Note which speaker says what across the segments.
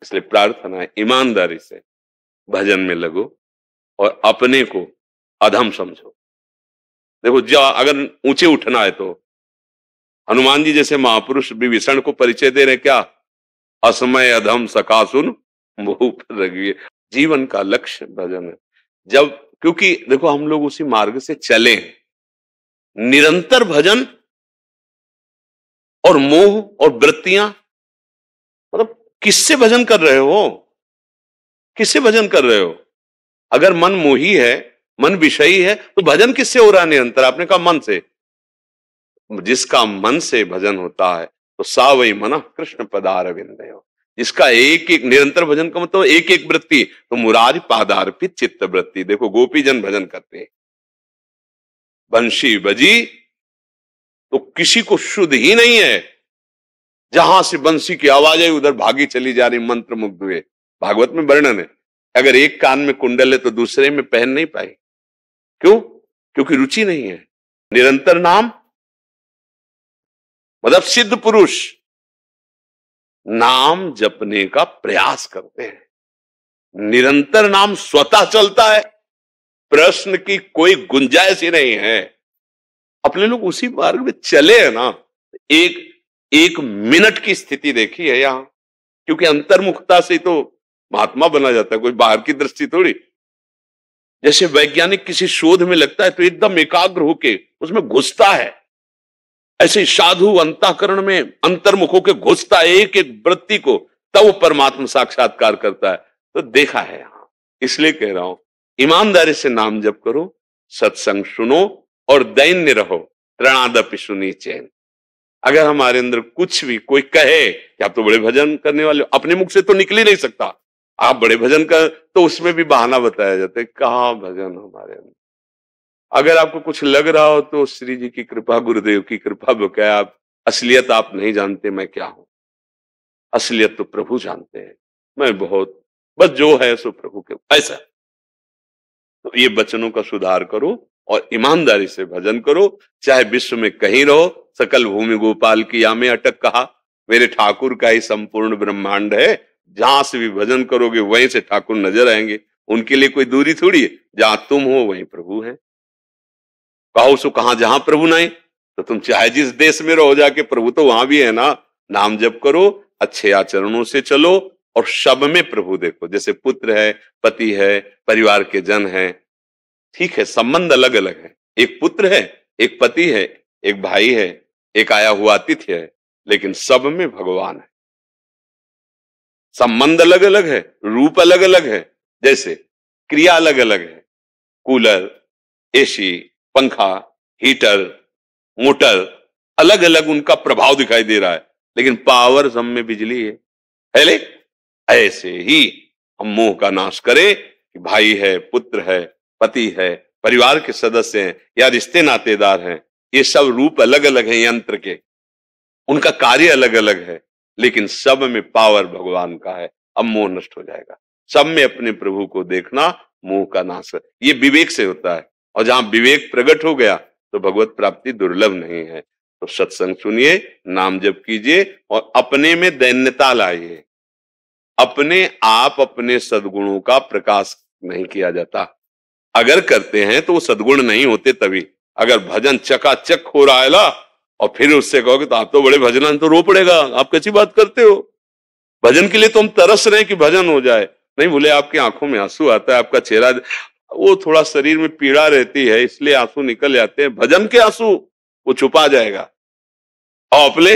Speaker 1: इसलिए प्रार्थना है ईमानदारी से भजन में लगो और अपने को अधम समझो। देखो, जो अगर ऊंचे उठना है तो हनुमान जी जैसे महापुरुष विभीषण को परिचय दे रहे, क्या असमय अधम सकासुन मुंह पर रखिए। जीवन का लक्ष्य भजन है। जब, क्योंकि देखो हम लोग उसी मार्ग से चले हैं, निरंतर भजन और मोह और वृत्तियां, मतलब किससे भजन कर रहे हो, किससे भजन कर रहे हो? अगर मन मोही है, मन विषयी है, तो भजन किससे हो रहा है निरंतर? आपने कहा मन से। जिसका मन से भजन होता है तो सा वही मन कृष्ण पदार विंदयो। जिसका एक एक निरंतर भजन का मतलब एक एक वृत्ति, तो मुरारी पादार्पित चित्त वृत्ति। देखो गोपी जन भजन करते हैं, बंशी बजी तो किसी को शुद्ध ही नहीं है, जहां से बंसी की आवाज है उधर भागी चली जा रही, मंत्र मुग्ध हुए। भागवत में वर्णन है, अगर एक कान में कुंडल है तो दूसरे में पहन नहीं पाई। क्यों? क्योंकि रुचि नहीं है। निरंतर नाम मतलब सिद्ध पुरुष नाम जपने का प्रयास करते हैं। निरंतर नाम स्वतः चलता है, प्रश्न की कोई गुंजाइश ही नहीं है। अपने लोग उसी मार्ग में चले हैं ना। एक मिनट की स्थिति देखी है यहां, क्योंकि अंतर्मुखता से तो महात्मा बना जाता है, कोई बाहर की दृष्टि थोड़ी। जैसे वैज्ञानिक किसी शोध में लगता है तो एकदम एकाग्र होके उसमें घुसता है, ऐसे साधु अंतःकरण में अंतर्मुख होकर घुसता है एक एक वृत्ति को, तब वो परमात्मा साक्षात्कार करता है। तो देखा है यहां, इसलिए कह रहा हूं ईमानदारी से नाम जप करो, सत्संग सुनो और दैन्य रहो। त्रणादपि सुनी चैन। अगर हमारे अंदर कुछ भी कोई कहे कि आप तो बड़े भजन करने वाले हो, अपने मुख से तो निकल ही नहीं सकता आप बड़े भजन कर, तो उसमें भी बहाना बताया जाता है, कहां भजन हमारे अंदर। अगर आपको कुछ लग रहा हो तो श्री जी की कृपा, गुरुदेव की कृपा बकाया। आप असलियत आप नहीं जानते मैं क्या हूं, असलियत तो प्रभु जानते हैं। मैं बहुत, बस जो है सो प्रभु के, ऐसा। तो ये वचनों का सुधार करो और ईमानदारी से भजन करो, चाहे विश्व में कहीं रहो। सकल भूमि गोपाल की या में अटक कहा, मेरे ठाकुर का ही संपूर्ण ब्रह्मांड है। जहां से भी भजन करोगे वहीं से ठाकुर नजर आएंगे। उनके लिए कोई दूरी थोड़ी है, जहां तुम हो वहीं प्रभु है। कहो सो कहां जहां प्रभु नहीं, तो तुम चाहे जिस देश में रहो जाके, प्रभु तो वहां भी है ना। नाम जप करो, अच्छे आचरणों से चलो और सब में प्रभु देखो। जैसे पुत्र है, पति है, परिवार के जन है, ठीक है, संबंध अलग अलग है। एक पुत्र है, एक पति है, एक भाई है, एक आया हुआ अतिथि है, लेकिन सब में भगवान है। संबंध अलग अलग है, रूप अलग अलग है, जैसे क्रिया अलग अलग है। कूलर, एसी, पंखा, हीटर, मोटर, अलग अलग उनका प्रभाव दिखाई दे रहा है, लेकिन पावर सब में बिजली है ले? ऐसे ही हम मोह का नाश करें कि भाई है, पुत्र है, पति है, परिवार के सदस्य हैं या रिश्ते नातेदार हैं, ये सब रूप अलग अलग हैं यंत्र के, उनका कार्य अलग अलग है, लेकिन सब में पावर भगवान का है। अब मोह नष्ट हो जाएगा। सब में अपने प्रभु को देखना मोह का नाश है। ये विवेक से होता है, और जहां विवेक प्रकट हो गया तो भगवत प्राप्ति दुर्लभ नहीं है। तो सत्संग सुनिए, नाम जप कीजिए और अपने में दैन्यता लाइए। अपने आप अपने सद्गुणों का प्रकाश नहीं किया जाता। अगर करते हैं तो वो सद्गुण नहीं होते तभी। अगर भजन चकाचक हो रहा है ना, और फिर उससे कहोगे तो आप तो बड़े भजन, तो रो पड़ेगा, आप कैसी बात करते हो। भजन के लिए तो हम तरस रहे हैं कि भजन हो जाए। नहीं बोले, आपकी आंखों में आंसू आता है, आपका चेहरा, वो थोड़ा शरीर में पीड़ा रहती है इसलिए आंसू निकल जाते हैं। भजन के आंसू वो छुपा जाएगा। और अपने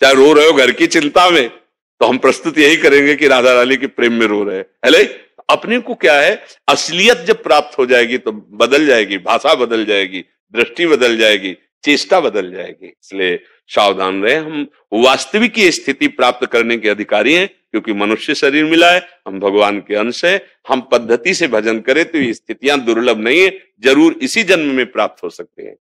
Speaker 1: चाहे रो रहे हो घर की चिंता में, तो हम प्रस्तुत यही करेंगे कि राधा रानी के प्रेम में रो रहे हैं। अपने को क्या है, असलियत जब प्राप्त हो जाएगी तो बदल जाएगी, भाषा बदल जाएगी, दृष्टि बदल जाएगी, चेष्टा बदल जाएगी। इसलिए सावधान रहे। हम वास्तविक ये स्थिति प्राप्त करने के अधिकारी हैं, क्योंकि मनुष्य शरीर मिला है, हम भगवान के अंश हैं। हम पद्धति से भजन करें तो ये स्थितियां दुर्लभ नहीं है, जरूर इसी जन्म में प्राप्त हो सकती हैं।